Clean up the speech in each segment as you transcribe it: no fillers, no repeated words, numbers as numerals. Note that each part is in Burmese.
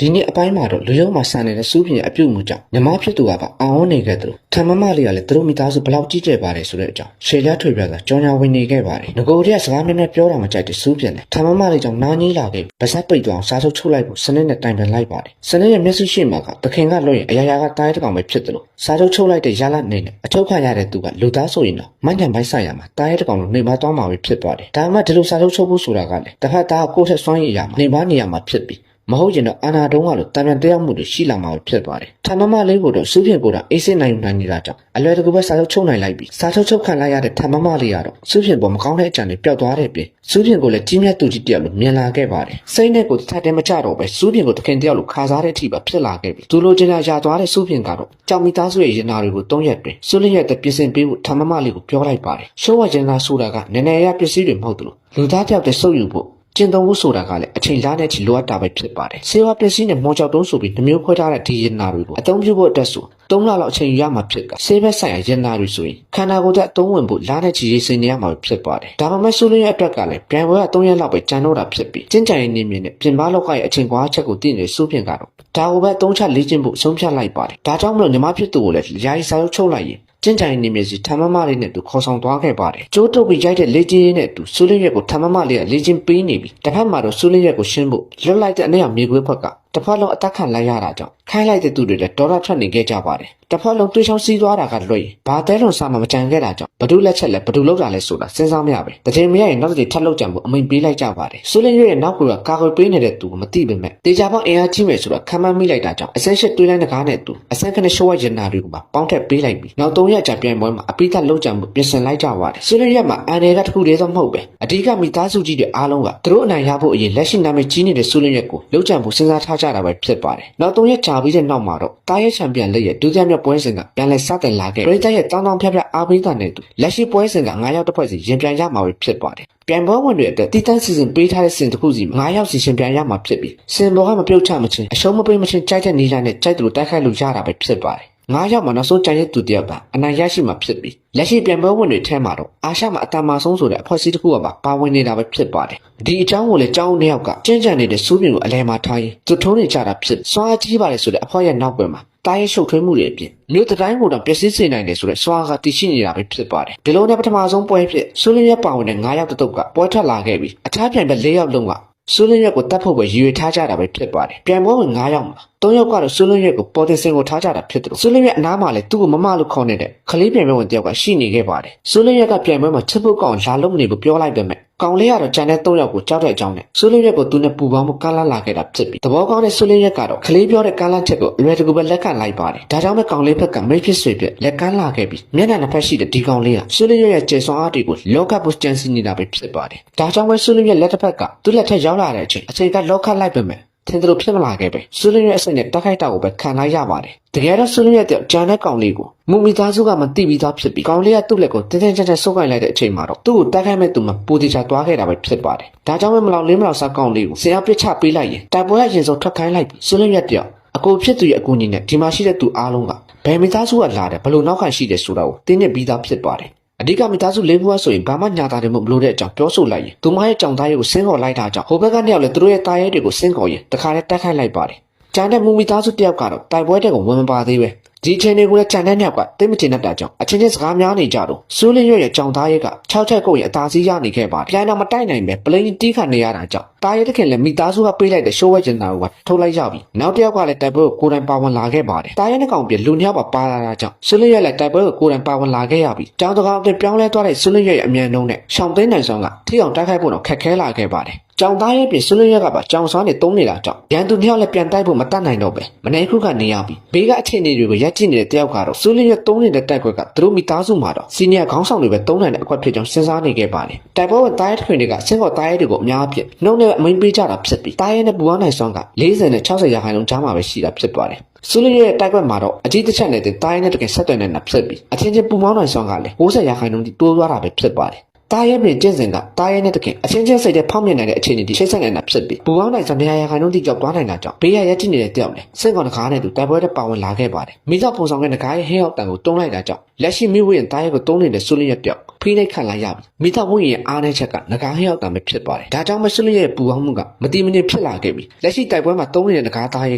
ဒီနေ့အပိုင်းမှာတော့လူရုံမှာဆန်နေတဲ့စူးပြင်အပြုတ်မှုကြောင့်ညီမဖြစ်သူကပါအောင်နေခဲ့တယ်လို့ထမမလေးကလည်းသူတို့မိသားစုဘလောက်ကြီးကျယ်ပါတယ်ဆိုတဲ့အကြောင်းရှေ့ရထွေပြတာကြောင်ညာဝင်နေခဲ့ပါတယ်ငကိုတည်းကစကားများများပြောတာမကြိုက်တဲ့စူးပြင်နဲ့ထမမလေးကြောင့်နားကြီးလာခဲ့ဗစက်ပိတ်သွားအောင်စားထုတ်ချုပ်လိုက်ဖို့စနစ်နဲ့တိုင်ပင်လိုက်ပါတယ်စနစ်ရဲ့မျက်စိရှိမှာကသခင်ကလွှတ်ရင်အရာရာကတားတဲ့ကောင်ပဲဖြစ်တယ်လို့စားထုတ်ချုပ်လိုက်တဲ့ရလနေနဲ့အချုပ်ခံရတဲ့သူကလူသားဆိုရင်တော့မညံပိုင်းဆိုင်ရမှာတားတဲ့ကောင်လိုနေပါသွားမှာပဲဖြစ်သွားတယ်ဒါမှဒီလိုစားထုတ်ချုပ်ဖို့ဆိုတာကလည်းတစ်ဖက်သားကိုယ့်ထက်စွမ်းရည်ရမှာနေပါနေရမှာဖြစ်ပြီးမဟုတ်ရင်တော့အာနာတုံးကလို့တံပြန်တရားမှုတွေရှိလာမှာဖြစ်သွားတယ်ထမမလေးကိုတော့စူးပြင်ကိုတော့အေးစစ်နိုင်နိုင်နေတာကြောင့်အလွယ်တကူပဲစားထုတ်ချုပ်နိုင်လိုက်ပြီးစားထုတ်ချုပ်ခံလိုက်ရတဲ့ထမမလေးကတော့စူးပြင်ပေါ်မကောင်းတဲ့အကြံတွေပျောက်သွားတဲ့ပြင်စူးပြင်ကိုလည်းကြီးမြတ်သူကြီးတယောက်လိုမြင်လာခဲ့ပါတယ်စိတ်နဲ့ကိုတစ်ထပ်တည်းမကြတော့ပဲစူးပြင်ကိုတခင်တယောက်လိုခါစားတဲ့အထိပါဖြစ်လာခဲ့ပြီသူလိုချင်တာရသွားတဲ့စူးပြင်ကတော့ကြောင်မိသားစုရဲ့ရင်နာတွေကို၃ရက်တွင်စူးလင်းရဲ့တပြစ်စင်ပေးဖို့ထမမလေးကိုပြောလိုက်ပါတယ်ရှိုးဝရင်နာဆိုတာကနည်းနည်းရပစ္စည်းတွေမဟုတ်ဘူးလူသားတယောက်တည်းစုပ်ယူဖို့ကျင့်သုံးမှုဆိုတာကလည်းအချိန်လားနဲ့ချီလိုအပ်တာပဲဖြစ်ပါတယ်။ဆေးဝါးပစ္စည်းနဲ့မော်ကြောက်တုံးဆိုပြီးနှမျိုးခွဲထားတဲ့ဒီရင်နာတွေကိုအသုံးပြုဖို့အတွက်ဆို3လလောက်အချိန်ယူရမှာဖြစ်ကဆေးဘက်ဆိုင်ရာရင်နာတွေဆိုရင်ခန္ဓာကိုယ်သက်အသုံးဝင်ဖို့လားနဲ့ချီရေးစိန်နေရမှာဖြစ်ပါတယ်။ဒါပေမဲ့ဆိုလိုရဲ့အတွက်ကလည်းပြန်ပွဲက3ရက်လောက်ပဲကြံတော့တာဖြစ်ပြီးကျင့်ကြံရည်နေမြင်နဲ့ပြင်ပလောက်ကရဲ့အချိန်ကွာချက်ကိုသိနေစိုးပြင်ကတော့ဒါကိုပဲ3ချက်4ကျင့်ဖို့ဆုံးဖြတ်လိုက်ပါတယ်။ဒါကြောင့်မလို့ညီမဖြစ်သူကိုလည်းယာယီစာရုပ်ချုပ်လိုက်ရင်ကျင်းကြိုင်နေမြစီထမမလေးနဲ့သူခေါ်ဆောင်သွားခဲ့ပါတယ်။ကျိုးတုပ်ပြီးရိုက်တဲ့လေကျင်းနဲ့သူဆူလင်းရက်ကိုထမမလေးကလေကျင်းပေးနေပြီးတစ်ဖက်မှာတော့ဆူလင်းရက်ကိုရှင်းဖို့လွတ်လိုက်တဲ့အနည်းအောင်မြေခွေးဘက်ကတစ်ဖက်လုံးအသက်ခံလိုက်ရတာကြောင့်ခိုင်းလိုက်တဲ့သူတွေလည်းဒေါ်လာထွက်နေခဲ့ကြပါတယ်။တစ်ဖက်လုံးတွေးချောင်းစီးသွားတာကလွှဲရင်ဘာတဲလုံးစာမှမကြံခဲ့တာကြောင့်ဘဒုလက်ချက်လည်းဘဒုလောက်တာလဲဆိုတာစဉ်းစားမရပဲ။တကြိမ်မရရင်နောက်တစ်ကြိမ်ထပ်လောက်ကြံဖို့အမိန်ပေးလိုက်ကြပါတယ်။ဆူလင်းရက်ရဲ့နောက်ကကာကွယ်ပေးနေတဲ့သူကမသိပေမဲ့တေချာပေါင်းအင်အားကြီးမယ်ဆိုတာခံမှန်းမိလိုက်တာကြောင့်အစင်းရှစ်တွေးလိုက်တဲ့ကားနဲ့သူအစင်းခနဲ့ရှိုးဝရင်နာတွေကိုပါပေါင်းထက်ပေးလိုက်ပြီးနောက်3ရက်ကြာပြန်ပွဲမှာအပိသက်လောက်ကြံမှုပြင်ဆင်လိုက်ကြပါတယ်။ဆူလင်းရက်မှာအန်နယ်ကတစ်ခုတည်းသောမဟုတ်ပဲအဓိကမိသားစုကြီးတွေအားလုံးကသူတို့အနိုင်ရဖို့အရင်လက်ရှိနာမည်ကြီးနေတဲ့ဆူလင်းရက်ကိုလောက်ကြံဖို့စဉ်းစားထားကြတာပဲဖြစ်ပါတယ်။နောက်3ရက်ကြာပြီးတဲ့နောက်မှာတော့တားရဲချန်ပီယံလက်ရဲ့ဒုတိယမြောက်ပွဲစဉ်ကပြန်လည်စတင်လာခဲ့ပရိသတ်ရဲ့တောင်းတောင်းဖြတ်ဖြတ်အားပေးတာနဲ့တူလက်ရှိပွဲစဉ်က9ရောက်တစ်ဖွဲ့စီရင်ပြန်ရမှာပဲဖြစ်ပါတယ်။ပြန်ပွဲဝင်တွေအတွက်တီတန်းစီစဉ်ပေးထားတဲ့စဉ်တစ်ခုစီ9ရောက်စီရှင်ပြန်ရမှာဖြစ်ပြီးစဉ်ဘောကမပြုတ်ချမချင်းအရှုံးမပေးမချင်းကြိုက်တဲ့နီလာနဲ့ကြိုက်သူတိုက်ခိုက်လို့ရတာပဲဖြစ်ပါတယ်။9ရောက်မှာနောက်ဆုံးကြိုင်ရဲ့သူတယောက်ကအနိုင်ရရှိမှာဖြစ်ပြီးလက်ရှိပြန်ပွဲဝင်တွေထဲမှာတော့အာရှမှာအတန်မာဆုံးဆိုတဲ့အဖွဲ့အစည်းတစ်ခုကပါဝင်နေတာပဲဖြစ်ပါတယ်။ဒီအကြောင်းကိုလည်းကျောင်းနှစ်ယောက်ကကျဉ်းကျန်နေတဲ့စူးပြင်ကိုအလဲမှာထားရင်သူထုံးနေကြတာဖြစ်စွာကြီးပါတယ်ဆိုတဲ့အဖွဲ့ရဲ့နောက်ွယ်မှာတားရဲရှုပ်ထွေးမှုတွေအပြင်မြို့တိုင်းကိုတော့ပျက်စီးစေနိုင်တယ်ဆိုတဲ့စွာကတည်ရှိနေတာပဲဖြစ်ပါတယ်။ဒီလိုနဲ့ပထမဆုံးပွဲဖြစ်စူးလင်းရဲ့ပါဝင်တဲ့9ရောက်တုပ်ကပွဲထွက်လာခဲ့ပြီးအခြားပြိုင်ဘက်4ရောက်လုံးကစူးလင်းရက်ကိုတတ်ဖို့ပဲရည်ရွယ်ထားကြတာပဲဖြစ်ပါတယ်။ပြန်ပွဲဝင်9ရောက်မှာ3ယောက်ကတော့စူးလင်းရက်ကိုပေါ်တင်စင်ကိုထားကြတာဖြစ်တယ်။စူးလင်းရက်အနားမှာလည်းသူ့ကိုမမလို့ခေါ်နေတဲ့ခလေးပြန်ပွဲဝင်တယောက်ကရှိနေခဲ့ပါတယ်။စူးလင်းရက်ကပြန်ပွဲမှာချစ်ဖို့ကောင်လာလုံးနေဖို့ပြောလိုက်ပေမဲ့ကောင်လေးကတော့ကြံတဲ့3ယောက်ကိုကြောက်တဲ့အကြောင်းနဲ့စူးလင်းရက်ကိုသူနဲ့ပူပေါင်းမှုကမ်းလှမ်းလာခဲ့တာဖြစ်ပြီးသဘောကောင်းတဲ့စူးလင်းရက်ကတော့ခလေးပြောတဲ့ကမ်းလှမ်းချက်ကိုအလွယ်တကူပဲလက်ခံလိုက်ပါတယ်။ဒါကြောင့်ပဲကောင်လေးဘက်ကမိတ်ဖြစ်ဆွေဖြစ်လက်ကမ်းလာခဲ့ပြီးမျက်နှာနှစ်ဖက်ရှိတဲ့ဒီကောင်လေးကစူးလင်းရက်ရဲ့ကျေစွမ်းအားတွေကိုလောကပုစကျန်စီနေတာပဲဖြစ်ပါတယ်။ဒါကြောင့်ပဲစူးလင်းရက်လက်တစ်ဖက်ကသူ့လက်ထက်ရောက်လာတဲ့အချိန်ကလောကလိုက်ပေမဲ့ထင်သလိုဖြစ်မလာခဲ့ပဲစူးလင်းရဲ့အစိတ်နဲ့တက်ခိုက်တာကိုပဲခံလိုက်ရပါတယ်တကယ်တော့စူးလင်းရဲ့ကြံတဲ့ကောင်လေးကိုမူမီသားစုကမသိပြီးသားဖြစ်ပြီးကောင်လေးကသူ့လက်ကိုတင်းတင်းကြပ်ကြပ်ဆုပ်ကိုင်လိုက်တဲ့အချိန်မှာတော့သူ့ကိုတက်ခိုက်မဲ့သူမှပူတီချသွားခဲ့တာပဲဖြစ်ပါတယ်ဒါကြောင့်ပဲမလောက်လေးမလောက်စားကောင်လေးကိုဆရာပစ်ချပေးလိုက်ရင်တိုက်ပွဲအရင်ဆုံးထွက်ခိုင်းလိုက်ပြီးစူးလင်းရဲ့တယောက်အကိုဖြစ်သူရဲ့အကူအညီနဲ့ဒီမှာရှိတဲ့သူအားလုံးကဘယ်မိသားစုကလာတယ်ဘလို့နောက်ခံရှိတယ်ဆိုတာကိုတင်းနေပြီးသားဖြစ်ပါတယ်အဓိကမိသားစု၄ခုကဆိုရင်ဘာမှညာတာတွေမလို့တဲ့အကြောင်းပြောဆိုလိုက်ရင်သူမရဲ့ကြောင်သားရဲကိုဆင်းခေါ်လိုက်တာကြောင့်ဟိုဘက်ကတယောက်လည်းသူတို့ရဲ့တားရဲတွေကိုဆင်းခေါ်ရင်တခါတည်းတက်ခိုက်လိုက်ပါတယ်။ကျန်တဲ့မူမိသားစုတယောက်ကတော့တိုက်ပွဲတဲ့ကိုဝင်မပါသေးပဲ။ဒီအချိန်တွေကိုလည်းကျန်တဲ့ယောက်ကသိမချင်တတ်တာကြောင့်အချင်းချင်းစကားများနေကြတော့စူးလင်းရဲ့ကြောင်သားရဲက6ချက်ကိုရင်အသာစီးရနေခဲ့ပါတယ်။ပြန်တော့မတိုက်နိုင်ပဲပလိန်တီးခတ်နေရတာကြောင့်တားရဲတခင်လည်းမိသားစုကပေးလိုက်တဲ့ရှိုးဝဲကျင်တာကိုထုတ်လိုက်ရပြီ။နောက်တစ်ယောက်ကလည်းတိုက်ပွဲကိုကိုယ်တိုင်ပါဝင်လာခဲ့ပါတယ်။တားရဲနဲ့ကောင်ပြလူနှစ်ယောက်ပါလာတာကြောင့်စူးလင်းရဲ့လည်းတိုက်ပွဲကိုကိုယ်တိုင်ပါဝင်လာခဲ့ရပြီ။ကြောင်တကောင်အပြင်ပြောင်းလဲသွားတဲ့စူးလင်းရဲ့အမြန်နှုံးနဲ့ရှောင်းသိန်းနိုင်ဆောင်ကထိအောင်တိုက်ခိုက်ဖို့တော့ခက်ခဲလာခဲ့ပါတယ်။ကြောင်သားရဲ့ပြင်စူးလင်းရက်ကပါကြောင်စွမ်းနေတုံးနေတာကြောင့်ရန်သူနှစ်ယောက်လည်းပြန်တိုက်ဖို့မတတ်နိုင်တော့ပဲမနေခုကနေရပြီဘေးကအခြေအနေတွေကိုရက်ကြည့်နေတဲ့တယောက်ကတော့စူးလင်းရက်တုံးနေတဲ့တိုက်ခွက်ကသူတို့မိသားစုမှာတော့စီနီယာခေါင်းဆောင်တွေပဲတုံးနိုင်တဲ့အကွက်ဖြစ်ကြောင်းစဉ်းစားနေခဲ့ပါတယ်တိုက်ပွဲဝင်တားရဲထွင်တွေကဆင်းခေါ်တားရဲတွေကိုအများအပြားနှုံနဲ့အမိန်ပေးကြတာဖြစ်ပြီးတားရဲနဲ့ပူဝါနိုင်စွမ်းက40နဲ့60ရာခိုင်နှုန်းကြားမှာပဲရှိတာဖြစ်ပါတယ်စူးလင်းရဲ့တိုက်ကွက်မှာတော့အကြီးတစ်ချက်နဲ့တားရဲနဲ့တကယ်ဆက်သွယ်နေတာဖြစ်ပြီးအချင်းချင်းပူမောင်းနိုင်စွမ်းကလည်း60ရာခိုင်နှုန်းထိတိုးသွားတာပဲဖြစ်ပါတယ် တားရဲပြင်ကျင့်စဉ်ကတားရဲနဲ့တခင်အချင်းချင်းစိတ်ထဲဖောက်မြင်နိုင်တဲ့အခြေအနေတွေရှင်းဆက်နေတာဖြစ်ပြီးပူပေါင်းနိုင်စမြာရာခိုင်နှုန်းတိကျသွားနိုင်တာကြောင့်ဘေးရရက်ကြည့်နေတဲ့တယောက်နဲ့စင့်ကောင်တကားနဲ့သူတိုက်ပွဲတဲ့ပါဝင်လာခဲ့ပါတယ်မိသားပုံဆောင်တဲ့တကားရဲ့ဟင်းရောက်တန်ကိုတွန်းလိုက်တာကြောင့်လက်ရှိမိဝရင်တားရဲကိုတွန်းနေတဲ့ဆွလင်းရက်တယောက်ဖိနှိပ်ခံလိုက်ရပြီမိသားဝင်းရဲ့အားနည်းချက်ကငကားဟင်းရောက်တန်ပဲဖြစ်ပါတယ်ဒါကြောင့်မဆွလင်းရဲ့ပူပေါင်းမှုကမတိမနစ်ဖြစ်လာခဲ့ပြီလက်ရှိတိုက်ပွဲမှာတုံးနေတဲ့ငကားတားရ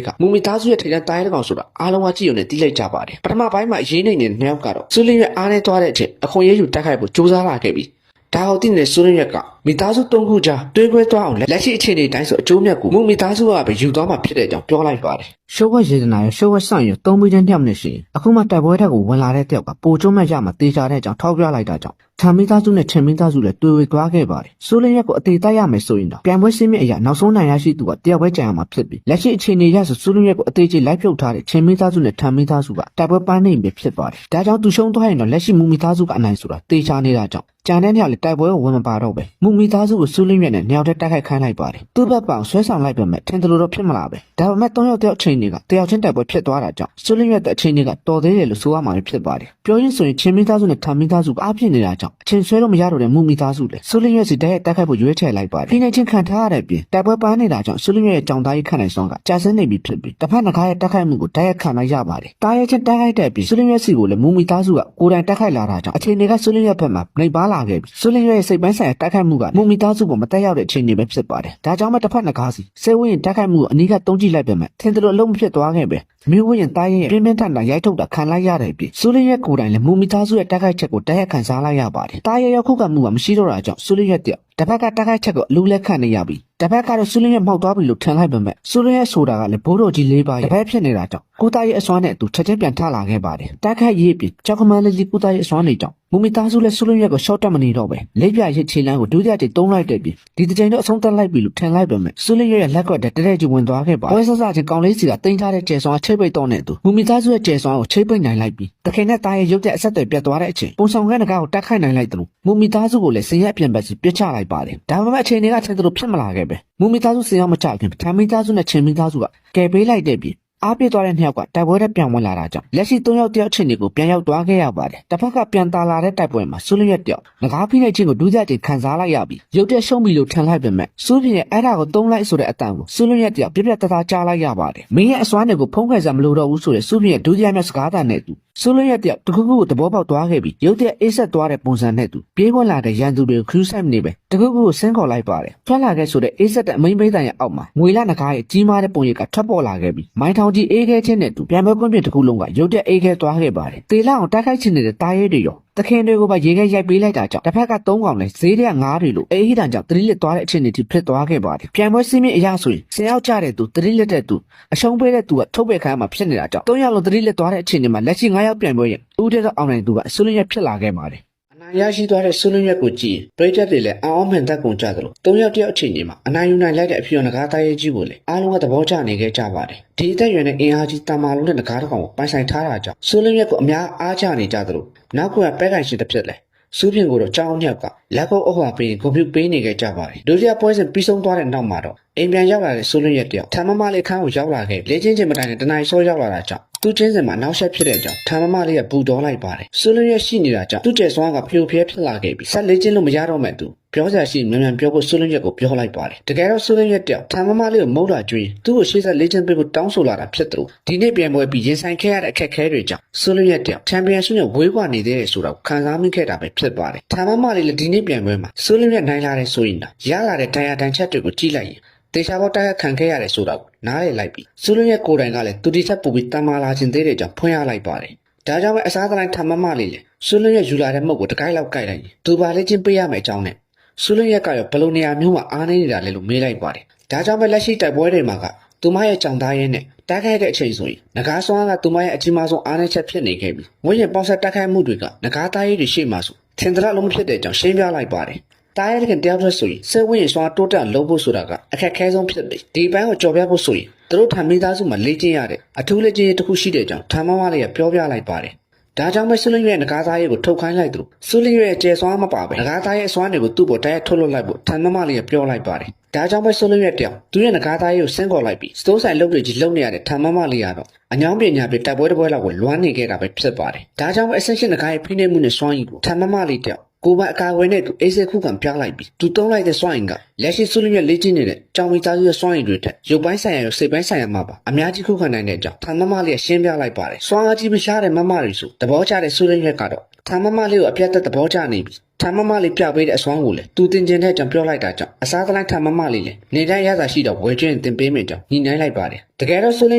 ဲကမူမီသားစုရဲ့ထိပ်တန်းတားရဲကောင်ဆိုတာအားလုံးကကြည့်ရုံနဲ့တီးလိုက်ကြပါတယ်ပထမပိုင်းမှာအရေးနေတဲ့နှစ်ယောက်ကတော့ဆွလင်းရဲ့အားနည်းသွားတဲ့အချိန်အခွင့်အရေးယူတိုက်ခိုက်ဖို့ကြိုးစားလာခဲ့ပြီဒါဟုတ်တဲ့ဆွလင်းရက်ကမိသားစု၃ခုကြားတွေးခွဲသွားအောင်လက်ရှိအခြေအနေတိုင်းဆိုအကျိုးမြတ်ကိုမိသားစုကပဲယူသွားမှာဖြစ်တဲ့အကြောင်းပြောလိုက်ပါတယ်ရှုပ်ဝက်ရေဒနာရဲ့ရှုပ်ဝက်ဆောင်ရ၃ပြီးတန်းတယောက်နဲ့ရှိရင်အခုမှတိုက်ပွဲထက်ကိုဝင်လာတဲ့တယောက်ကပိုကျုံးမဲ့ရမှာတေချာတဲ့အကြောင်းထောက်ပြလိုက်တာကြောင့်ထံမိသားစုနဲ့ချင်းမိသားစုလည်းတွေ့ဝေသွားခဲ့ပါတယ်ဆွလင်းရက်ကိုအသေးတိုက်ရမယ်ဆိုရင်တော့ပြန်ပွဲရှင်းမြစ်အရာနောက်ဆုံးနိုင်ရရှိသူကတယောက်ပဲကြံရမှာဖြစ်ပြီးလက်ရှိအခြေအနေရဆိုဆွလင်းရက်ကိုအသေးကြီးလိုက်ဖြုတ်ထားတဲ့ချင်းမိသားစုနဲ့ထံမိသားစုကတိုက်ပွဲပန်းနေပြီဖြစ်ပါတယ်ဒါကြောင့်သူရှုံးသွားရင်တော့လက်ရှိမိသားစုကအနိုင်ဆိုတာတေချာနေတာကြောင့်ကြံတဲ့ညလည်းတိုက်ပွဲကိုဝင်မပါတော့ပဲမိသားစုကိုဆွလင်းရက်နဲ့ညောင်တဲ့တိုက်ခိုက်ခိုင်းလိုက်ပါတယ်သူ့ဘက်ပောင်ဆွဲဆောင်လိုက်ပေမဲ့ထင်တယ်လို့တော့ဖြစ်မလာပဲဒါပေမဲ့၃ယောက်တယောက်ချိန်တွေကတယောက်ချင်းတိုက်ပွဲဖြစ်သွားတာကြောင့်ဆွလင်းရက်တဲ့အချိန်တွေကတော်သေးတယ်လို့ဆိုရမှာဖြစ်ပါတယ်ပြောရင်းဆိုရင်ချင်းမိသားစုနဲ့ထံမိသားစုကအဖြစ်နေတာကြောင့်အချိန်ဆွဲလို့မရတော့တဲ့မိသားစုလည်းဆွလင်းရက်စီတိုက်ခိုက်ဖို့ရွေးချယ်လိုက်ပါတယ်ဖိနေချင်းခံထားရတဲ့ပြင်တိုက်ပွဲပန်းနေတာကြောင့်ဆွလင်းရက်ရဲ့ကြောင်သားကြီးခန့်နိုင်စွမ်းကကြာစင်းနေပြီဖြစ်ပြီးတစ်ဖက်နှကားရဲ့တိုက်ခိုက်မှုကိုတိုက်ရိုက်ခံလိုက်ရပါတယ်တားရဲချင်းတိုက်ခိုက်တဲ့ပြင်ဆွလင်းရက်စီကိုလည်းမိသားစုကကိုယ်တိုင်တိုက်ခိုက်လာတာကြောင့်အချိန်တွေကဆွလင်းရက်ဘက်မှာနှိပ်ပါလာခဲ့ပြီးဆွလင်းရက်ရဲ့စိတ်ပိုင်းဆိုင်ရာတိုက်ခိုက်မှုကမိသားစုကိုမတက်ရောက်တဲ့အချိန်တွေပဲဖြစ်ပါတယ်ဒါကြောင့်မှတစ်ဖက်နှကားစီစေဝင်းတိုက်ခိုက်မှုကိုအနီးကတုံးကြည့်လိုက်ပေမဲ့ထင်တယ်လို့အလုံးမဖြစ်သွားခဲ့ပဲမြို့ဝင်းတိုင်းရဲ့ပြင်းပြင်းထန်ထန်ရိုက်ထုတ်တာခံလိုက်ရတဲ့ပြီးဆွလင်းရက်ကိုယ်တိုင်လည်းမိသားစုရဲ့တိုက်ခိုက်ချက်ကိုတိုက်ရိုက်ခံစားလိုက်ရပါတယ်တားရဲရောက်ခုကမှုကမရှိတော့တာကြောင့်ဆွလင်းရက်တယောက်တစ်ဖက်ကတိုက်ခိုက်ချက်ကိုအလူလက်ခံနေရပြီးတစ်ဖက်ကတော့ဆွလင်းရက်မှောက်သွားပြီလို့ထင်လိုက်ပေမဲ့ဆွလင်းရက်ဆိုတာကလည်းဘိုးတော်ကြီး၄ပါးရဲ့တစ်ဖက်ဖြစ်နေတာကြောင့်ကိုသားရဲ့အစွမ်းနဲ့အတူချက်ချင်းပြန်ထလာခဲ့ပါတယ်တိုက်ခိုက်ရေးပြီးကြောက်ကမန်းလေးကြီးကိုသားရဲ့အစွမ်းနေကြောင့်မိသားစုလည်းဆွလင်းရက်ကိုရှော့တက်မနေတော့ပဲလက်ပြရစ်ချီလန်းကိုဒုတိယကြိမ်တုံးလိုက်တဲ့ပြီးဒီတစ်ကြိမ်တော့အဆုံးသတ်လိုက်ပြီလို့ထင်လိုက်ပေမဲ့ဆွလင်းရက်ရဲ့လက်ကွက်တဲ့တဲ့ကြီးဝင်သွားခဲ့ပါပွဲဆဆချင်းကောင်းလေးစီကတင်ထားတဲ့ကျဲစွမ်းချိတ်ပိတ်တော့နဲ့သူမိသားစုရဲ့ကျဲစွမ်းကိုချိတ်ပိတ်နိုင်လိုက်ပြီးတခင်နဲ့တားရဲ့ရုပ်တဲ့အဆက်တွေပြတ်သွားတဲ့အချိန်ပုံဆောင်ခန်းတကားကိုတက်ခိုက်နိုင်လိုက်တယ်လို့မိသားစုကိုလည်းစင်ရက်ပြန်ပတ်စီပြစ်ချလိုက်ပါတယ်ဒါပေမဲ့အချိန်တွေကထင်သလိုဖြစ်မလာခဲ့ပဲမိသားစုစင်ရောက်မချခင်ထမ်းမိသားစုနဲ့ချင်းမိသားစုကကယ်ပေးလိုက်တဲ့ပြီးအားပြည့်သွားတဲ့နှစ်ယောက်ကတိုက်ပွဲနဲ့ပြန်ဝင်လာတာကြောင့်လက်ရှိ၃ယောက်တယောက်ချင်းတွေကိုပြန်ရောက်သွားခဲ့ရပါတယ်တစ်ဖက်ကပြန်တာလာတဲ့တိုက်ပွဲမှာဆွလင်းရက်တယောက်ငကားဖိနေချင်းကိုဒုတိယကြိမ်ခံစားလိုက်ရပြီးရုပ်တဲ့ရှုံးပြီလို့ထင်လိုက်ပေမဲ့စူးပြင်းရဲ့အဲ့ဒါကိုသုံးလိုက်ဆိုတဲ့အတန်ကိုဆွလင်းရက်တယောက်ပြပြတသားကြားလိုက်ရပါတယ်မင်းရဲ့အစွမ်းတွေကိုဖုံးခွဲစားမလို့တော့ဘူးဆိုတဲ့စူးပြင်းရဲ့ဒုတိယမြောက်စကားတန်နဲ့သူဆွလင်းရက်တယောက်တခုခုကိုသဘောပေါက်သွားခဲ့ပြီးရုပ်တဲ့အေးဆက်သွားတဲ့ပုံစံနဲ့သူပြေးဝင်လာတဲ့ရန်သူတွေကိုခရူးဆိုင်နေပဲတခုခုကိုဆင်းခေါ်လိုက်ပါတယ်ထွက်လာခဲ့ဆိုတဲ့အေးဆက်တဲ့အမိန်ပိတ်တန်ရဲ့အောက်မှာငွေလနဂါးရဲ့ကြီးမားတဲ့ပုံရိပ်ကထွက်ပေါ်လာခဲ့ပြီးမိုင်းထောင်ကြီးအေးခဲချင်းနဲ့သူပြန်ပွဲကွင်းပြင်တစ်ခုလုံးကရုပ်တဲ့အေးခဲသွားခဲ့ပါတယ်တေလာအောင်တိုက်ခိုက်ချင်နေတဲ့တားရဲတွေရောတခင်တွေကိုပါရေခဲရိုက်ပေးလိုက်တာကြောင့်တစ်ဖက်က၃កောင်လဲဈေးတဲ့ငါးတွေလို့အေးဟိတန်ကြောင့်တတိလက်သွားတဲ့အချိန်တွေထိဖြစ်သွားခဲ့ပါတယ်ပြန်ပွဲစီးမင်းအရာဆိုရင်10ယောက်ကြတဲ့သူတတိလက်တဲ့သူအရှုံးပေးတဲ့သူကထုတ်ပယ်ခံမှာဖြစ်နေတာကြောင့်၃ယောက်လုံးတတိလက်သွားတဲ့အချိန်တွေမှာလက်ရှိ9ယောက်ပြန်ပွဲရင်ဦးတဲ့အောင်နိုင်သူကအဆွလင်းရက်ဖြစ်လာခဲ့ပါတယ်ရရှိသွားတဲ့ဆွလင်းရက်ကိုကြည့်ပရိသတ်တွေလည်းအောင်းမှန်သက်ကုန်ကြသလို၃ယောက်တယောက်အချိန်ကြီးမှာအနိုင်ယူနိုင်လိုက်တဲ့အဖြူငကားသားရဲကြီးကိုလည်းအားလုံးကသဘောကျနေခဲ့ကြပါတယ်ဒီအသက်ရွယ်နဲ့အင်အားကြီးတာမာလုံးတဲ့ငကားတစ်ကောင်ကိုပိုင်ဆိုင်ထားတာကြောင့်ဆွလင်းရက်ကိုအများအားကျနေကြသလိုနောက်ကပဲကန်ရှင်တစ်ဖြစ်လဲစူးပြင်ကိုတော့ကြောင်းညက်ကလက်ကုပ်အုပ်ဟာပေးကွန်ပျူတာပေးနေခဲ့ကြပါတယ်ဒုတိယပွဲစဉ်ပြီးဆုံးသွားတဲ့နောက်မှာတော့အိမ်ပြန်ရောက်လာတဲ့ဆွလင်းရက်တယောက်ထမမလေးခန်းကိုရောက်လာခဲ့လေ့ကျင့်ချိန်မတိုင်နဲ့တနင်္လာစောရောက်လာတာကြောင့်သူ့ချင်းစင်မှာနောက်ဆက်ဖြစ်တဲ့အကြောင်းထမမလေးကပူတော်လိုက်ပါတယ်ဆွလင်းရက်ရှိနေတာကြောင့်သူ့ကျဲစွမ်းကဖြိုဖျဲဖြစ်လာခဲ့ပြီးဆက်လေ့ကျင့်လို့မရတော့မှသူပြောစရာရှိမြန်မြန်ပြောဖို့ဆွလင်းရက်ကိုပြောလိုက်ပါတယ်တကယ်တော့ဆွလင်းရက်တယောက်ထမမလေးကိုမုတ်လာကျွေးသူ့ကိုရှေ့ဆက်လေ့ကျင့်ပေးဖို့တောင်းဆိုလာတာဖြစ်တယ်ဒီနေ့ပြန်ပွဲပြီးရင်ဆိုင်ခဲ့ရတဲ့အခက်အခဲတွေကြောင့်ဆွလင်းရက်တယောက်ချန်ပီယံဆုနဲ့ဝေးကွာနေသေးတယ်ဆိုတာကိုခံစားမိခဲ့တာပဲဖြစ်ပါတယ်ထမမလေးလည်းဒီနေ့ပြန်ပွဲမှာဆွလင်းရက်နိုင်လာတဲ့ဆိုရင်တော့ရလာတဲ့တရားတန်ချက်တွေကိုကြည့်လိုက်ရင်တေချာဘောတိုက်ခံခဲ့ရတယ်ဆိုတာကိုနားလည်လိုက်ပြီးဆွလင်းရက်ကိုယ်တိုင်ကလည်းသူတိချက်ပူပြီးတမလာခြင်းသေးတဲ့ကြောင့်ဖွင့်ရလိုက်ပါတယ်ဒါကြောင့်ပဲအစားတိုင်းထမမလေးလေဆွလင်းရက်ယူလာတဲ့မုတ်ကိုတကိုက်လောက်ကိုက်လိုက်ရင်သူပါလေချင်းပေးရမယ်အကြောင်းနဲ့ဆွလင်းရက်ကရောဘယ်လိုနေရာမျိုးမှာအားနေနေတာလဲလို့မေးလိုက်ပါတယ်ဒါကြောင့်ပဲလက်ရှိတိုက်ပွဲတွေမှာကသူမရဲ့ကြောင်သားရဲနဲ့တိုက်ခိုက်တဲ့အချိန်ဆိုရင်ငကားစွမ်းကသူမရဲ့အကြီးမားဆုံးအားနည်းချက်ဖြစ်နေခဲ့ပြီးငွေရင်ပေါက်ဆက်တိုက်ခိုက်မှုတွေကငကားသားရဲတွေရှေ့မှာဆိုထင်သလားလုံးမဖြစ်တဲ့အကြောင်းရှင်းပြလိုက်ပါတယ်တားရဲကတယောက်တည်းဆိုရင်စိတ်ဝင်ရင်စွာတိုးတက်လုံးဖို့ဆိုတာကအခက်ခဲဆုံးဖြစ်ပြီးဒီပန်းကိုကြော်ပြဖို့ဆိုရင်သူတို့ထံမိသားစုမှာလေ့ကျင့်ရတဲ့အထူးလေ့ကျင့်ရေးတစ်ခုရှိတဲ့အကြောင်းထမ်းမမလေးကပြောပြလိုက်ပါတယ်ဒါကြောင့်ပဲဆွလင်းရဲ့ငကားသားရဲကိုထုတ်ခိုင်းလိုက်သူဆွလင်းရဲ့ကျဲစွမ်းမပါပဲငကားသားရဲအစွမ်းတွေကိုသူ့ပေါ်တိုက်ထုတ်လွှတ်လိုက်ဖို့ထမ်းမမလေးကပြောလိုက်ပါတယ်ဒါကြောင့်ပဲဆွလင်းရဲ့တယောက်သူရဲ့ငကားသားရဲကိုဆင်းခေါ်လိုက်ပြီးစတိုးဆိုင်လုပ်တွေကြီးလုပ်နေရတဲ့ထမ်းမမလေးကတော့အညောင်းပညာပြတိုက်ပွဲတစ်ပွဲလောက်ကိုလွမ်းနေခဲ့တာပဲဖြစ်ပါတယ်ဒါကြောင့်ပဲအဆင့်ရှင်ငကားရဲ့ဖိနှိပ်မှုနဲ့စွမ်းရည်ကိုထမ်းမမလေးတယောက် ကိုမအကာဝဲနဲ့သူအေးစေခုခံပြလိုက်ပြီးသူတုံးလိုက်တဲ့စွမ်းအင်ကလက်ရှိဆုလင်းရဲ့လေ့ကျင့်နေတဲ့ကြောင်မီသားစုရဲ့စွမ်းအင်တွေထက်ရုပ်ပိုင်းဆိုင်ရာရောစိတ်ပိုင်းဆိုင်ရာမှာပါအများကြီးခုခံနိုင်တဲ့အကြောင်းထာမမလေးရှင်းပြလိုက်ပါတယ်စွမ်းအားကြီးမရှားတဲ့မမတွေဆိုသဘောကျတဲ့ဆုလင်းရဲ့ကတော့ထာမမလေးကိုအပြတ်သက်သဘောကျနေပြီထာမမလေးပြပေးတဲ့အစွမ်းကိုလည်းသူတင်ကျင်တဲ့ကြောင့်ပြောလိုက်တာကြောင့်အစားသလိုက်ထာမမလေးလည်းနေတိုင်းရသာရှိတော့ဝယ်ချင်းတင်ပေးမယ်ကြောင့်ညီနိုင်လိုက်ပါတယ်တကယ်တော့ဆုလင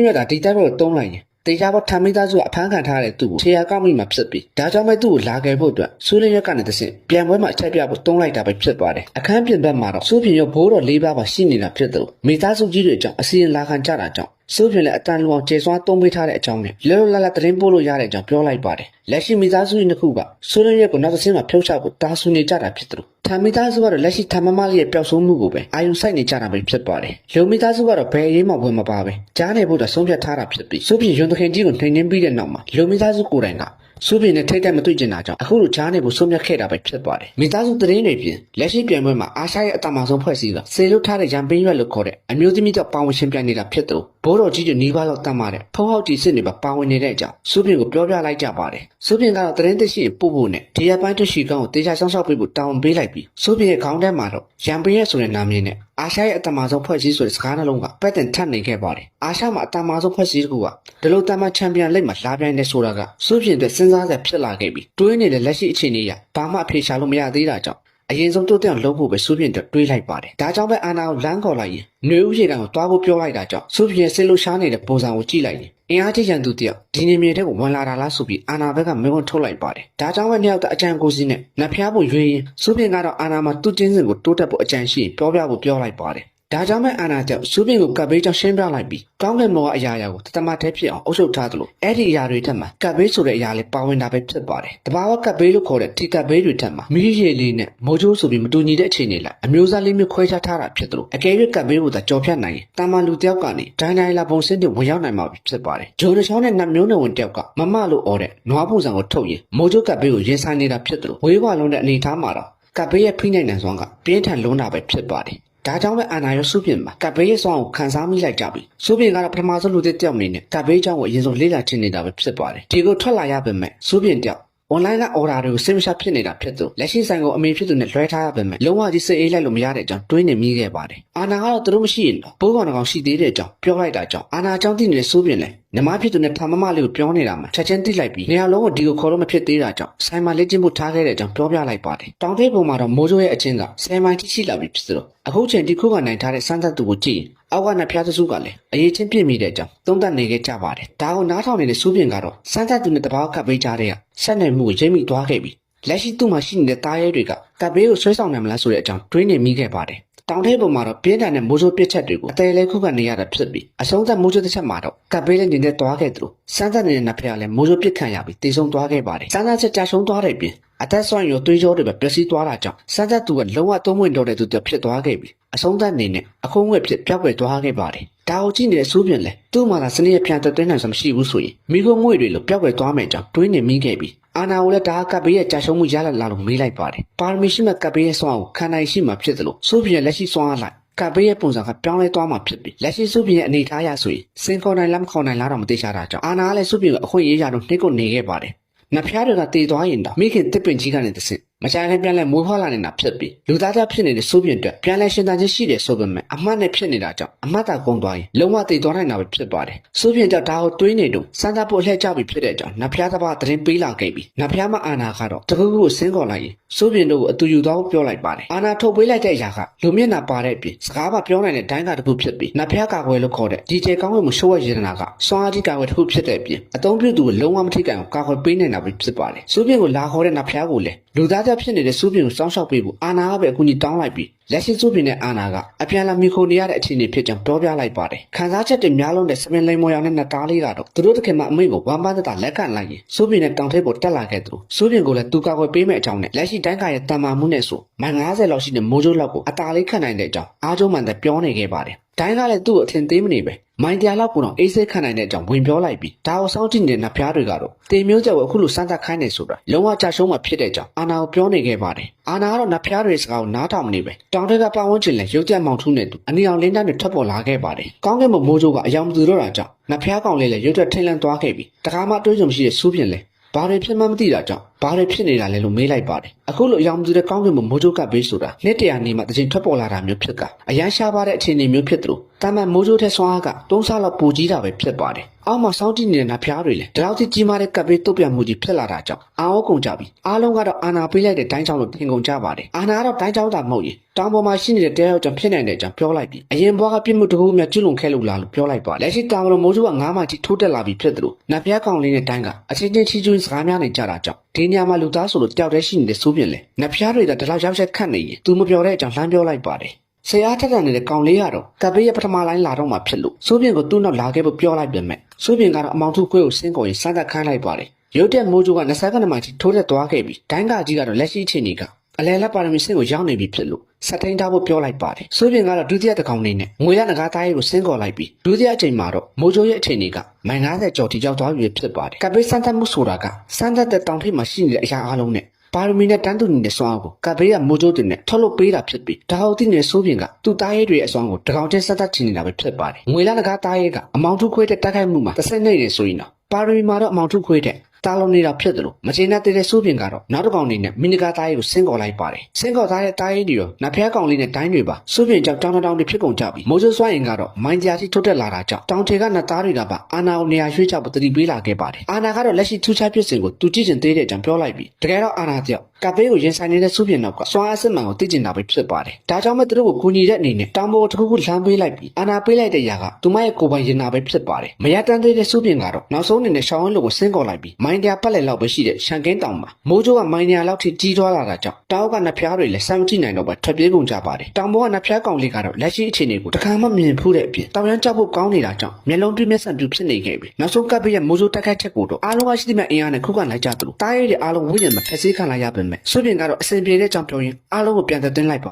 ်းရဲ့ကဒီတိုက်ပေါ်တုံးလိုက်ရင်တေချာပေါ်ထာမိသားစုအဖမ်းခံထားတဲ့သူ့ကိုခြေရာကောက်မိမှဖြစ်ပြီးဒါကြောင့်ပဲသူ့ကိုလာခဲ့ဖို့အတွက်ဆူလင်းရက်ကနေတဆင့်ပြန်ပွဲမှာအချက်ပြဖို့တုံးလိုက်တာပဲဖြစ်ပါတယ်အခန်းပြင်ဘက်မှာတော့စိုးပြင်ရောဘိုးတော်၄ပါးပါရှိနေတာဖြစ်တယ်လို့မိသားစုကြီးတွေအကြောင်းအစီရင်လာခံကြတာကြောင့်စိုးပြင်လည်းအတန်လူအောင်ကျေစွာတုံးပေးထားတဲ့အကြောင်းနဲ့လောလောလတ်လတ်သတင်းပို့လို့ရတဲ့အကြောင်းပြောလိုက်ပါတယ်လက်ရှိမိသားစုကြီးနှစ်ခုကဆူလင်းရက်ကိုနောက်တစ်ဆင့်မှာဖြုတ်ချဖို့တာဆူနေကြတာဖြစ်တယ်လို့ထာမိသားစုကတော့လက်ရှိထာမမလေးရဲ့ပျောက်ဆုံးမှုကိုပဲအာယုံစိုက်နေကြတာပဲဖြစ်ပါတယ်လုံမိသားစုကတော့ဘယ်အရေးမှဝင်မပါပဲကြားနေဖို့တော့ဆုံးဖြတ်ထားတာဖြစ်ပြီးစိုးပြင်ရုံသခင်ကြီးကိုနှိမ်နှင်းပြီးတဲ့နောက်မှာလုံမိသားစုကိုယ်တိုင်ကစိုးပြင်နဲ့ထိတ်တက်မတွေ့ကျင်တာကြောင့်အခုလိုကြားနေဖို့ဆုံးဖြတ်ခဲ့တာပဲဖြစ်ပါတယ်မိသားစုသတင်းတွေပြင်လက်ရှိပြန်ပွဲမှာအာရှရဲ့အတမဆုံးဖွဲ့စည်းကစေလွတ်ထားတဲ့ရန်ပင်းရွက်လို့ခေါ်တဲ့အမျိုးသမီးကြောင့်ပါဝင်ရှင်ပြနေတာဖြစ်တယ်ဘိုးတော်ကြီးတို့နီးပါးလောက်တတ်မှတဲ့ဖုံးဟောက်ကြီးစစ်နေပါဝင်နေတဲ့အကြောင်းစိုးပြင်ကိုပြောပြလိုက်ကြပါတယ်စိုးပြင်ကတော့သတင်းသိရှိပို့ဖို့နဲ့ဒီရပိုင်းတရှိကောင်းကိုတေချာဆောင်ရှောက်ပေးဖို့တောင်းပေးလိုက်ပြီးစိုးပြင်ရဲ့ခေါင်းထဲမှာတော့ရန်ပင်းရွက်ဆိုတဲ့နာမည်နဲ့အာရှရဲ့အတမဆုံးဖွဲ့စည်းဆိုတဲ့စကားနှလုံးကပတ်တင်ထပ်နေခဲ့ပါတယ်အာရှမှာအတမဆုံးဖွဲ့စည်းတစ်ခုကဒီလိုတမန်ချန်ပီယံလိပ်မှာလာပြိုင်နေဆိုတာကစိုးပြင်အတွက်စဉ်းစားချက်ဖြစ်လာခဲ့ပြီးတွေးနေတဲ့လက်ရှိအခြေအနေအရဘာမှအဖြေရှာလို့မရသေးတာကြောင့်အရင်ဆုံးတိုးတက်အောင်လုပ်ဖို့ပဲစိုးပြင်အတွက်တွေးလိုက်ပါတယ်ဒါကြောင့်ပဲအာနာကိုလမ်းခေါ်လိုက်ရင်ຫນွေဦးရေကန်ကိုတွားဖို့ပြောလိုက်တာကြောင့်စိုးပြင်ဆေးလို့ရှားနေတဲ့ပုံစံကိုကြည့်လိုက်ရင်အင်အားကြီးရန်သူတယောက်ဒီနေမြေတဲ့ကိုဝင်လာတာလားဆိုပြီးအာနာဘက်ကမင်းဝန်ထုတ်လိုက်ပါတယ်ဒါကြောင့်ပဲမြောက်တဲ့အကြံကိုစီးနဲ့နဖျားဖို့ရွေးရင်စိုးပြင်ကတော့အာနာမှာသူ့ချင်းစင်ကိုတိုးတက်ဖို့အကြံရှိပြောပြဖို့ပြောလိုက်ပါတယ်ဒါကြောင့်ပဲအာနာကြောင့်စိုးပြင်ကိုကပ်ဘေးကြောင့်ရှင်းပြလိုက်ပြီးကောင်းကင်ဘောကအရာရာကိုတမတ်ထဲဖြစ်အောင်အုပ်ချုပ်ထားသလိုအဲ့ဒီအရာတွေထက်မှာကပ်ဘေးဆိုတဲ့အရာလေးပါဝင်တာပဲဖြစ်ပါတယ်တဘာဝကပ်ဘေးလို့ခေါ်တဲ့ဒီကပ်ဘေးတွေထက်မှာမီးရေလေးနဲ့မိုးကြိုးဆိုပြီးမတူညီတဲ့အခြေအနေလိုက်အမျိုးသားလေးမျိုးခွဲခြားထားတာဖြစ်သလိုအကယ်၍ကပ်ဘေးကိုသာကြော်ဖြတ်နိုင်ရင်တာမန်လူတယောက်ကနေဒိုင်းဒိုင်းလာပုံစံတွေဝင်ရောက်နိုင်မှာဖြစ်ပါတယ်ဂျိုးတစ်ချောင်းနဲ့နတ်မျိုးနဲ့ဝင်တယောက်ကမမလို့អော်တဲ့နွားပုံစံကိုထုတ်ရင်မိုးကြိုးကပ်ဘေးကိုရင်ဆိုင်နေတာဖြစ်သလိုဝေးဝါလုံးတဲ့အနေထားမှာတော့ကပ်ဘေးရဲ့ဖိနိုင်နိုင်စွမ်းကပြင်းထန်လွန်းတာပဲဖြစ်ပါတယ်ဒါကြောင့်ပဲအာနာရောစုပြင်မှာကပ်ဘေးရဲ့ဆောင်ကိုခန်းစားမိလိုက်ကြပြီစုပြင်ကတော့ပထမဆုံးလူသစ်တယောက်အနေနဲ့ကပ်ဘေးအကြောင်းကိုအရင်ဆုံးလေ့လာချင်နေတာပဲဖြစ်ပါတယ်ဒီကိုထွက်လာရပေမဲ့စုပြင်တယောက်online က order တွေကိုစိတ်မချဖြစ်နေတာဖြစ်သူလက်ရှိဆိုင်ကိုအမေဖြစ်သူနဲ့လွှဲထားရပေမဲ့လုံးဝကြီးစိတ်အေးလိုက်လို့မရတဲ့အကြောင်းတွေးနေမိခဲ့ပါတယ်အာနာကတော့သူတို့မရှိရင်တော့ဘိုးကောင်ကောင်ရှိသေးတဲ့အကြောင်းပြောလိုက်တာကြောင့်အာနာအကြောင်းသိနေတဲ့စိုးပြင်လည်းညီမဖြစ်သူနဲ့ထာမမလေးကိုပြောနေတာမှချက်ချင်းသိလိုက်ပြီးနေရာလုံးကိုဒီကိုခေါ်လို့မဖြစ်သေးတာကြောင့်ဆိုင်မှာလေ့ကျင့်ဖို့ထားခဲ့တဲ့အကြောင်းပြောပြလိုက်ပါတယ်တောင်ထိပ်ပေါ်မှာတော့မိုးကြိုးရဲ့အချင်းက10မိုင်ထိရှိလာပြီဖြစ်သူအခုချိန်ဒီခုကနိုင်ထားတဲ့စမ်းသပ်သူကိုကြည့်ရင်အောက်ကနှစ်ဖျားသစုကလည်းအရေးချင်းပြည့်မိတဲ့အကြောင်းသုံးသပ်နေခဲ့ကြပါတယ်ဒါကိုနားထောင်နေတဲ့စိုးပြင်ကတော့စမ်းသပ်သူနဲ့တဘာကပ်ပေးကြတဲ့ဆက်နေမှုကိုရိပ်မိသွားခဲ့ပြီးလက်ရှိသူ့မှာရှိနေတဲ့တားရဲတွေကကပ်ပေးကိုဆွဲဆောင်နိုင်မလားဆိုတဲ့အကြောင်းတွေးနေမိခဲ့ပါတယ်တောင်ထိပ်ပေါ်မှာတော့ပြင်းထန်တဲ့မိုးကြိုးပစ်ချက်တွေကိုအသေးလေးခုခံနေရတာဖြစ်ပြီးအဆုံးသတ်မိုးကြိုးတစ်ချက်မှာတော့ကပ်ပေးလည်းနေနဲ့သွားခဲ့သလိုစမ်းသပ်နေတဲ့နှစ်ဖျားလည်းမိုးကြိုးပစ်ခံရပြီးတေဆုံးသွားခဲ့ပါတယ်စမ်းသပ်ချက်ကြာရှုံးသွားတဲ့ပြင်အသက်ဆွမ်းရောသွေးကြောတွေပဲပျက်စီးသွားတာကြောင့်စမ်းသပ်သူကလုံးဝသုံးဝင်တော့တဲ့သူတဖြစ်သွားခဲ့ပြီးအဆုံးသတ်နေနဲ့အခုံးဝက်ဖြစ်ပြောက်ွယ်သွားခဲ့ပါတယ်ဒါကိုကြည့်နေတဲ့စိုးပြင်လည်းသူ့မှာသာစနစ်ရပြန်သွင်းနိုင်စမရှိဘူးဆိုရင်မိခိုးငွေတွေလိုပြောက်ွယ်သွားမယ်ကြောင့်တွေးနေမိခဲ့ပြီးအာနာကိုလည်းဒါကပ်ဘေးရဲ့ကြာရှုံးမှုရလာလို့မေးလိုက်ပါတယ်ပါရမီရှိမဲ့ကပ်ဘေးရဲ့ဆွမ်းကိုခံနိုင်ရှိမှဖြစ်သလိုစိုးပြင်ရဲ့လက်ရှိဆွမ်းအားလိုက်ကပ်ဘေးရဲ့ပုံစံကပြောင်းလဲသွားမှဖြစ်ပြီးလက်ရှိစိုးပြင်ရဲ့အနေထားရဆိုရင်စင်ခေါ်နိုင်လားမခေါ်နိုင်လားတော့မသိချတာကြောင့်အာနာကလည်းစိုးပြင်ကိုအခွင့်အရေးရတော့နှိတ်ကိုနေခဲ့ပါတယ်နဖျားတွေကတည်သွားရင်တော့မိခင်တစ်ပင်ကြီးကနေတစ်ဆင့်မချိုင်လည်းပြန်လဲမိုးဖွာလာနေတာဖြစ်ပြီးလူသားသားဖြစ်နေတဲ့စိုးပြင်အတွက်ပြန်လဲရှင်သန်ခြင်းရှိတယ်ဆိုပေမဲ့အမှတ်နဲ့ဖြစ်နေတာကြောင့်အမှတ်သာကုန်သွားရင်လုံးဝတည်သွားနိုင်တာပဲဖြစ်ပါတယ်စိုးပြင်ကြောင့်ဒါကိုတွေးနေတော့စမ်းသပ်ဖို့လှည့်ကြပြီးဖြစ်တဲ့အကြောင်းနဖျားတစ်ပါးသတင်းပေးလာခဲ့ပြီးနဖျားမအာနာကတော့တကူကူကိုဆင်းခေါ်လိုက်ရင်စိုးပြင်တို့ကိုအတူယူသွားဖို့ပြောလိုက်ပါတယ်အာနာထုတ်ပေးလိုက်တဲ့အရာကလူမျက်နှာပါတဲ့အပြင်စကားပါပြောနိုင်တဲ့ဒိုင်းကတစ်ခုဖြစ်ပြီးနဖျားကာကွယ်လို့ခေါ်တဲ့ဒီကျေကောင်းဝဲမှုရှိုးဝဲရတနာကစွမ်းအားကြီးကာကွယ်တစ်ခုဖြစ်တဲ့အပြင်အသုံးပြုသူကိုလုံးဝမထိကန်အောင်ကာကွယ်ပေးနိုင်တာပဲဖြစ်ပါတယ်စိုးပြင်ကိုလာခေါ်တဲ့နဖျားကိုလည်းလူသားသားဖြစ်နေတဲ့စိုးပြင်စောင့်ရှောက်ပေးဖို့အာနာကပဲအကူအညီတောင်းလိုက်ပြီးလက်ရှိစိုးပြင်နဲ့အာနာကအပြန်လာမိခိုနေရတဲ့အခြေအနေဖြစ်ကြောင်းပြောပြလိုက်ပါတယ်ခံစားချက်တွေများလုံးတဲ့စပင်လိမ်မော်ရောင်နဲ့နှစ်သားလေးကတော့သူတို့တခင်မအမိန့်ကိုဝမ်းပန်းသက်သာလက်ခံလိုက်ရင်စိုးပြင်နဲ့တောင်ထိပ်ပေါ်တက်လာခဲ့သူစိုးပြင်ကိုလည်းသူကာကွယ်ပေးမဲ့အကြောင်းနဲ့လက်ရှိတိုင်းကရဲ့တန်မာမှုနဲ့ဆိုမိုင်90လောက်ရှိတဲ့မိုးကြိုးလောက်ကိုအသာလေးခတ်နိုင်တဲ့အကြောင်းအားကျုံမှန်တဲ့ပြောနေခဲ့ပါတယ်တိုင်းကလည်းသူ့ကိုအထင်သေးမနေပဲမိုင်တရားလောက်ကတော့အေးစိတ်ခံနိုင်တဲ့အကြောင်းဝင်ပြောလိုက်ပြီးဒါကိုစောင့်ကြည့်နေတဲ့နဖျားတွေကတော့တင်မျိုးကျော်ကိုအခုလိုစမ်းသပ်ခိုင်းနေဆိုတာလုံးဝကြာရှုံးမှဖြစ်တဲ့အကြောင်းအာနာကိုပြောနေခဲ့ပါတယ်အာနာကတော့နဖျားတွေစကားကိုနားထောင်မနေပဲတောင်ထက်ကပတ်ဝန်းကျင်လည်းရုပ်ကြက်မောင်ထူးနေသူအနီအောင်လင်းတန်းတွေထွက်ပေါ်လာခဲ့ပါတယ်ကောင်းကင်မိုးကြိုးကအယောင်မသူတော့တာကြောင့်နဖျားကောင်လေးလည်းရုပ်ထွက်ထိန်လန့်သွားခဲ့ပြီးတခါမှတွေးကြုံမရှိတဲ့စူးပြင်လဲဘာတွေဖြစ်မှမသိတာကြောင့် ဘာတွေဖြစ်နေတာလဲလို့မေးလိုက်ပါတယ်အခုလိုအယောင်သူတဲ့ကောင်းကင်ဘုံမိုးကြိုးကပ်ပေးဆိုတာနှစ်တရာနေမှတခြင်းထွက်ပေါ်လာတာမျိုးဖြစ်ကအရန်ရှားပါတဲ့အခြေအနေမျိုးဖြစ်သလိုတာမန်မိုးကြိုးတဲ့ဆွမ်းအားက3ဆလောက်ပိုကြီးတာပဲဖြစ်ပါတယ်အောက်မှာစောင်းကြည့်နေတဲ့နဖျားတွေလည်းဒီလောက်ထိကြီးမားတဲ့ကပ်ပေးတုတ်ပြမှုကြီးဖြစ်လာတာကြောင့်အာဝကုန်ကြပြီအားလုံးကတော့အာနာပေးလိုက်တဲ့တိုင်းချောင်းလို့ထင်ကုန်ကြပါတယ်အာနာကတော့တိုင်းချောင်းတာမဟုတ်ရင်တောင်ပေါ်မှာရှိနေတဲ့တဲရောက်ကြောင့်ဖြစ်နိုင်တဲ့အကြောင်းပြောလိုက်ပြီးအရင်ဘွားကပြစ်မှုတကူများကျွလွန်ခဲ့လို့လားလို့ပြောလိုက်ပါလက်ရှိတာမလို့မိုးကြိုးက9မှကြီးထိုးတက်လာပြီးဖြစ်သလိုနဖျားကောင်လေးနဲ့တိုင်းကအချင်းချင်းချီးကျူးစကားများနေကြတာကြောင့်ဒီညမှာလူသားဆိုလို့တယောက်တည်းရှိနေတဲ့စိုးပြင်းလေနဖျားတွေကဒီလောက်ရောက်ချက်ခတ်နေရင်သူမပြောတဲ့အကြောင်းလှမ်းပြောလိုက်ပါတယ်ဆရာထက်ထန်နေတဲ့ကောင်လေးကတော့ကပ်ပေးရဲ့ပထမလိုင်းလာတော့မှဖြစ်လို့စိုးပြင်းကိုသူ့နောက်လာခဲ့ဖို့ပြောလိုက်ပြန်မဲ့စိုးပြင်းကတော့အမောင်ထုခွေးကိုဆင်းကုန်ရင်စမ်းသပ်ခိုင်းလိုက်ပါတယ်ရုတ်တဲ့မိုးကြိုးက20ခဏမှကြီးထိုးတက်သွားခဲ့ပြီးဒိုင်းကကြီးကတော့လက်ရှိအချိန်ကြီးကအလဲလက်ပါရမီစင်းကိုရောက်နေပြီဖြစ်လို့စက်ထိန်ထားဖို့ပြောလိုက်ပါတယ်စိုးပြင်းကတော့ဒုတိယတစ်ကောင်လေးနဲ့ငွေရနဂါးသားရေးကိုဆင်းခေါ်လိုက်ပြီးဒုတိယအချိန်မှာတော့မိုးကြိုးရဲ့အချိန်ကြီးကမိုင်90ကျော်ထိရောက်သွားပြီဖြစ်ပါတယ်ကပ်ပေးစမ်းသပ်မှုဆိုတာကစမ်းသပ်တဲ့တောင်ထိပ်မှာရှိနေတဲ့အရာအလုံးနဲ့ပါရမီနဲ့တန်းတူနေတဲ့စွမ်းအားကိုကပ်ပေးကမိုးကြိုးတင်နဲ့ထုတ်လုပ်ပေးတာဖြစ်ပြီးဒါဟုတ်တဲ့နေစိုးပြင်းကသူ့သားရဲတွေရဲ့အစွမ်းကိုတကောင်ချင်းဆက်သက်ချင်နေတာပဲဖြစ်ပါတယ်ငွေရနဂါးသားရဲကအမောင်ထုခွေးတဲ့တိုက်ခိုက်မှုမှာတစ်စက်နေနေဆိုရင်တော့ပါရမီမှာတော့အမောင်ထုခွေးတဲ့တာလုံးနေတာဖြစ်တယ်လို့မကျေနပ်တဲ့စိုးပြင်းကတော့နောက်တစ်ကောင်လေးနဲ့မီနီကာသားရဲကိုဆင်းခေါ်လိုက်ပါတယ်ဆင်းခေါ်သားတဲ့သားရဲတွေရောနဖျားကောင်လေးနဲ့တိုင်းတွေပါစိုးပြင်းကြောင့်တောင်းတောင်းတွေဖြစ်ကုန်ကြပြီမိုးကြိုးစွမ်းရင်ကတော့မိုင်းကြားထိထုတ်တက်လာတာကြောင့်တောင်ထေကနတ်သားတွေကပါအာနာကိုနေရာရွှေ့ချဖို့တတိပေးလာခဲ့ပါတယ်အာနာကတော့လက်ရှိထူးခြားဖြစ်စဉ်ကိုသူကြည့်ကျင်သေးတဲ့အကြောင်းပြောလိုက်ပြီးတကယ်တော့အာနာတယောက်ကပ်ပေးကိုရင်ဆိုင်နေတဲ့စိုးပြင်းတော့ကစွမ်းအစစ်မှန်ကိုသိကျင်တာပဲဖြစ်ပါတယ်ဒါကြောင့်မဲ့သူတို့ကိုကူညီတဲ့အနေနဲ့တောင်ပေါ်တစ်ခုခုလှမ်းပေးလိုက်ပြီးအာနာပေးလိုက်တဲ့ຢာကသူမရဲ့ကိုယ်ပိုင်ရင်နာပဲဖြစ်ပါတယ်မရတမ်းသေးတဲ့စိုးပြင်းကတော့နောက်ဆုံးအနေနဲ့ရှောင်းဝင်းလိုကိုဆင်းခေါ်လိုက်ပြီးမိုင်းတရားပတ်လက်လောက်ပဲရှိတဲ့ရှန်ကင်းတောင်မှာမိုးကြိုးကမိုင်းနေရာလောက်ထိကြီးထွားလာတာကြောင့်တောက်ကနဖျားတွေလည်းစမ်းမကြည့်နိုင်တော့ပဲထွက်ပြေးကုန်ကြပါတယ်တောင်ပေါ်ကနဖျားကောင်လေးကတော့လက်ရှိအခြေအနေကိုတခါမှမြင်ဖူးတဲ့အပြင်တောင်ရန်ကြောက်ဖို့ကောင်းနေတာကြောင့်မျက်လုံးတွင်းမျက်စံပြူဖြစ်နေခဲ့ပြီနောက်ဆုံးကပ်ပေးရဲ့မိုးကြိုးတက်ခတ်ချက်ကိုတော့အားလုံးကရှိသမျှအင်အားနဲ့ခုခံလိုက်ကြသလိုတားရဲတဲ့အားလုံးဝိညာဉ်မှာဖက်ဆေးခံလိုက်ရပေမဲ့စွပြင်းကတော့အစင်ပြေတဲ့အကြောင်းပြောရင်းအားလုံးကိုပြန်သက်သွင်းလိုက်ပါ